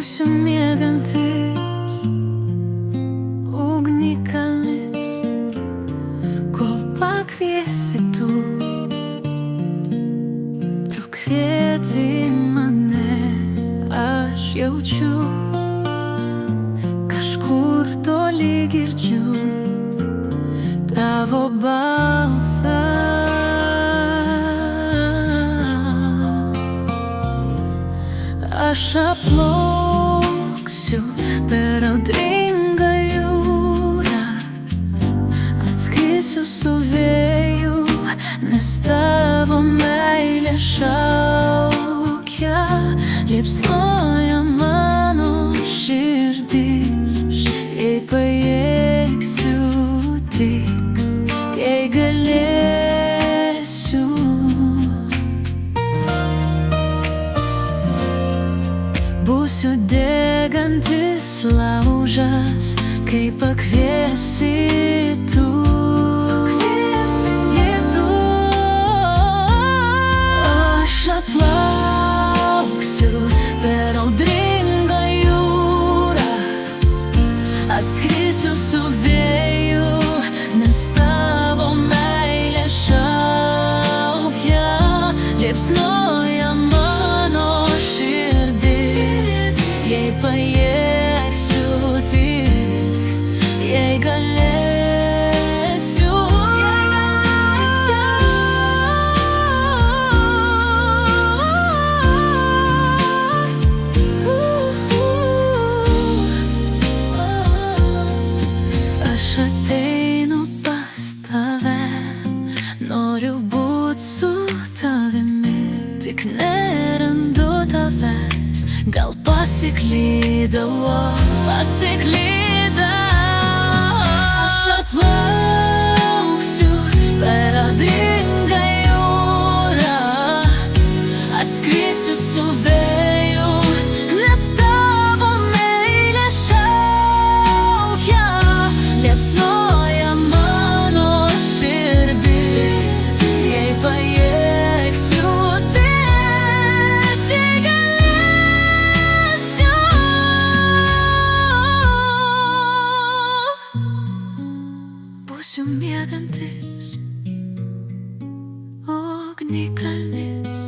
Būsiu miegantis ugnikalnis, kol pakviesi tu. Tu kvieti mane, aš jaučiu, kažkur toli girdžiu tavo balsą. Aš atplauksiu per audringą jūrą, atskrisiu su vėju, nes tavo meilė šaukia. Liepsnoja mano širdis, jei pajėgsiu tik, jei galėsiu. Būsiu degantis laužas, kai pakviesi tu. Aš atplauksiu per audringą jūrą, atskrisiu su vėju, nes tavo meilė šaukia. Liepsnoja mano širdis, jei pajėgsiu tik, jei galėsiu. Aš ateinu pas tave, noriu būt su tavimi, tik nerandu tavęs. Gal pasiklydau, Aš atplauksiu per audringą jūrą, atskrisiu su vėju, nes tavo meilė šaukia. Liepsnoja mano širdis, jei pajėgsiu tik, jei galėsiu. Būsiu miegantis ugnikalnis,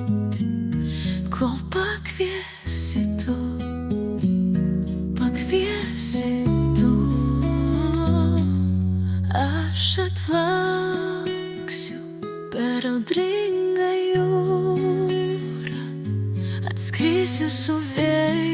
kol pakviesi tu, pakviesi tu. Aš atplauksiu per audringą jūrą, atskrisiu su vėju.